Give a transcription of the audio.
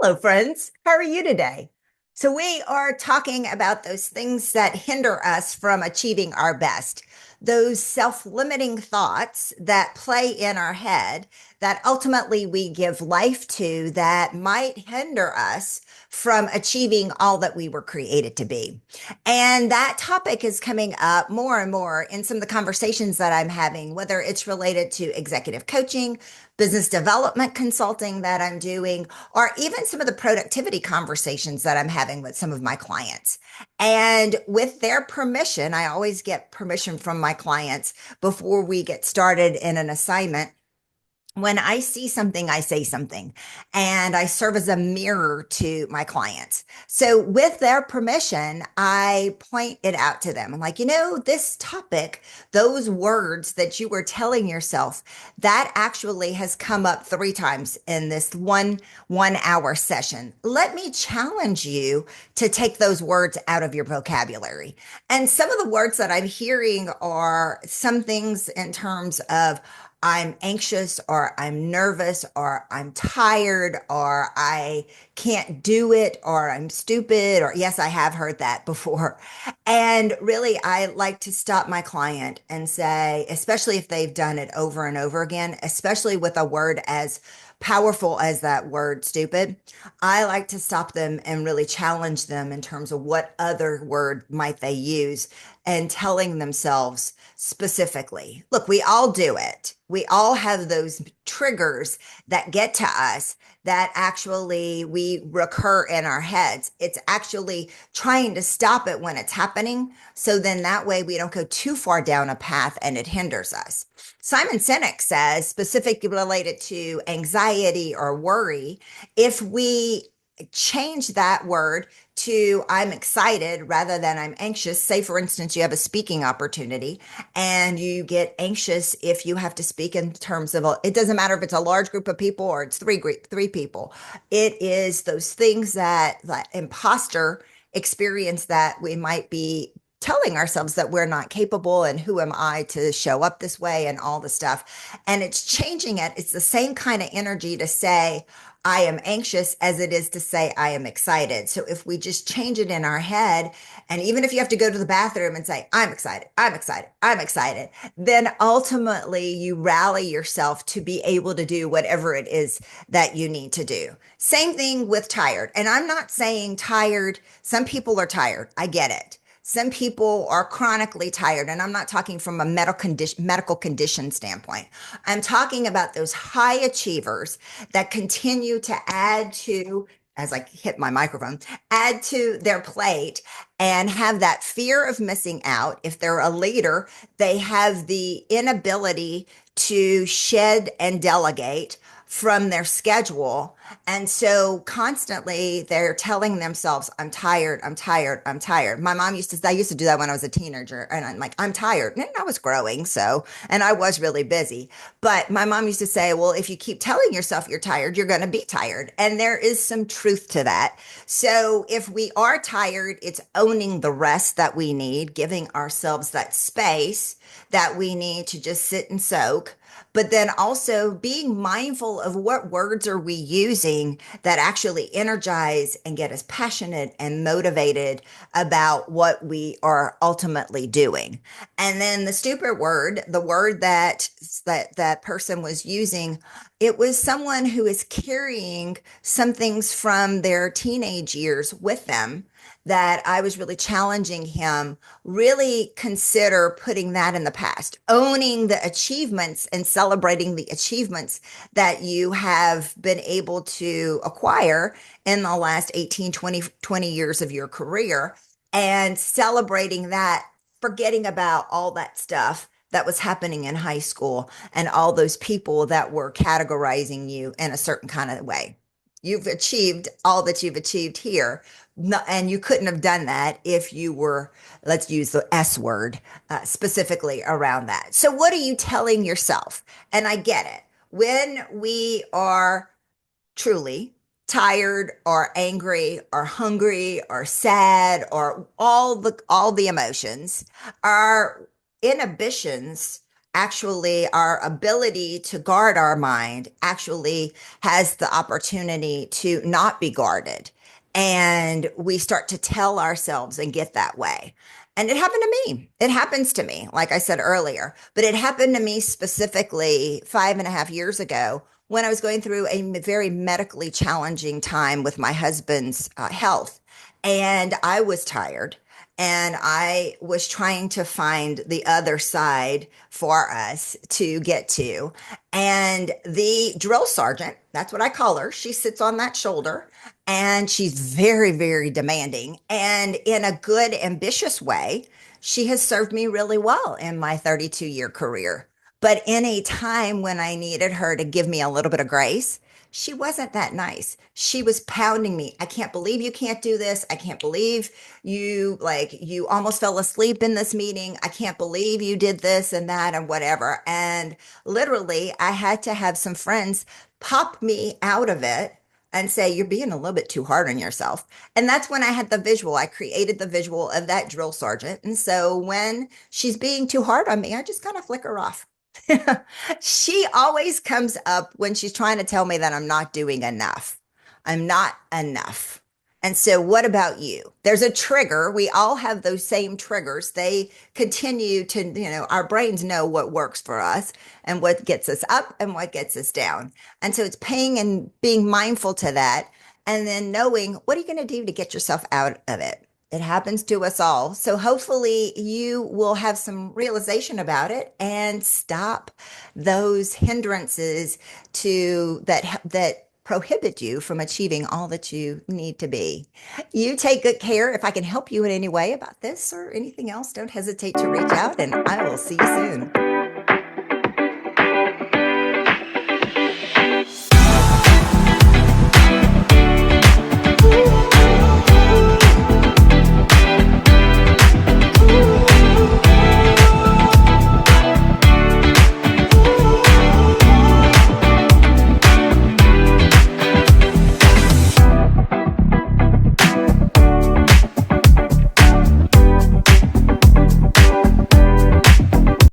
Hello, friends. How are you today? So, we are talking about those things that hinder us from achieving our best, those self limiting thoughts that play in our head that ultimately we give life to that might hinder us from achieving all that we were created to be. And that topic is coming up more and more in some of the conversations that I'm having, whether it's related to executive coaching, business development consulting that I'm doing, or even some of the productivity conversations that I'm having with some of my clients. And with their permission, I always get permission from my clients before we get started in an assignment. When I see something, I say something, and I serve as a mirror to my clients. So, with their permission, I point it out to them. I'm like, this topic, those words that you were telling yourself, that actually has come up 3 times in this one hour session. Let me challenge you to take those words out of your vocabulary. And some of the words that I'm hearing are some things in terms of I'm anxious or I'm nervous or I'm tired or I can't do it or I'm stupid or yes, I have heard that before. And really, I like to stop my client and say, especially if they've done it over and over again, especially with a word as powerful as that word stupid, I like to stop them and really challenge them in terms of what other word might they use and telling themselves specifically. Look, we all do it. We all have those triggers that get to us that actually we recur in our heads. It's actually trying to stop it when it's happening. So then that way we don't go too far down a path and it hinders us. Simon Sinek says, specifically related to anxiety or worry, if we change that word to I'm excited rather than I'm anxious. Say, for instance, you have a speaking opportunity and you get anxious if you have to speak in terms of, it doesn't matter if it's a large group of people or it's three people. It is those things that imposter experience that we might be telling ourselves that we're not capable and who am I to show up this way and all the stuff. And it's changing it. It's the same kind of energy to say, I am anxious as it is to say I am excited. So if we just change it in our head, and even if you have to go to the bathroom and say, I'm excited, I'm excited, I'm excited, then ultimately you rally yourself to be able to do whatever it is that you need to do. Same thing with tired. And I'm not saying tired. Some people are tired. I get it. Some people are chronically tired, and I'm not talking from a medical condition standpoint. I'm talking about those high achievers that continue to add to, as I hit my microphone, add to their plate and have that fear of missing out. If they're a leader, they have the inability to shed and delegate from their schedule. And so constantly they're telling themselves, I'm tired, I'm tired, I'm tired. I used to do that when I was a teenager. And I'm like, I'm tired. And I was growing. And I was really busy. But my mom used to say, well, if you keep telling yourself you're tired, you're going to be tired. And there is some truth to that. So if we are tired, it's owning the rest that we need, giving ourselves that space that we need to just sit and soak, but then also being mindful of what words are we using that actually energize and get us passionate and motivated about what we are ultimately doing. And then the stupid word, the word that person was using, it was someone who is carrying some things from their teenage years with them that I was really challenging him, really consider putting that in the past, owning the achievements and celebrating the achievements that you have been able to acquire in the last 18, 20 years of your career, and celebrating that, forgetting about all that stuff that was happening in high school and all those people that were categorizing you in a certain kind of way. You've achieved all that you've achieved here. No, and you couldn't have done that if you were, let's use the S word, specifically around that. So, what are you telling yourself? And I get it. When we are truly tired or angry or hungry or sad or all the emotions, our inhibitions actually our ability to guard our mind actually has the opportunity to not be guarded. And we start to tell ourselves and get that way. And it happened to me. It happens to me, like I said earlier, but it happened to me specifically 5.5 years ago when I was going through a very medically challenging time with my husband's health. And I was tired and I was trying to find the other side for us to get to. And the drill sergeant, that's what I call her, she sits on that shoulder and she's very, very demanding. And in a good, ambitious way, she has served me really well in my 32-year career. But in a time when I needed her to give me a little bit of grace, she wasn't that nice. She was pounding me. I can't believe you can't do this. I can't believe you almost fell asleep in this meeting. I can't believe you did this and that and whatever. And literally, I had to have some friends pop me out of it and say, you're being a little bit too hard on yourself. And that's when I had the visual. I created the visual of that drill sergeant. And so when she's being too hard on me, I just kind of flick her off. She always comes up when she's trying to tell me that I'm not doing enough. I'm not enough. And so, what about you? There's a trigger. We all have those same triggers. They continue to, our brains know what works for us and what gets us up and what gets us down. And so, it's paying and being mindful to that and then knowing what are you going to do to get yourself out of it? It happens to us all. So hopefully you will have some realization about it and stop those hindrances to that prohibit you from achieving all that you need to be. You take good care. If I can help you in any way about this or anything else, don't hesitate to reach out and I will see you soon.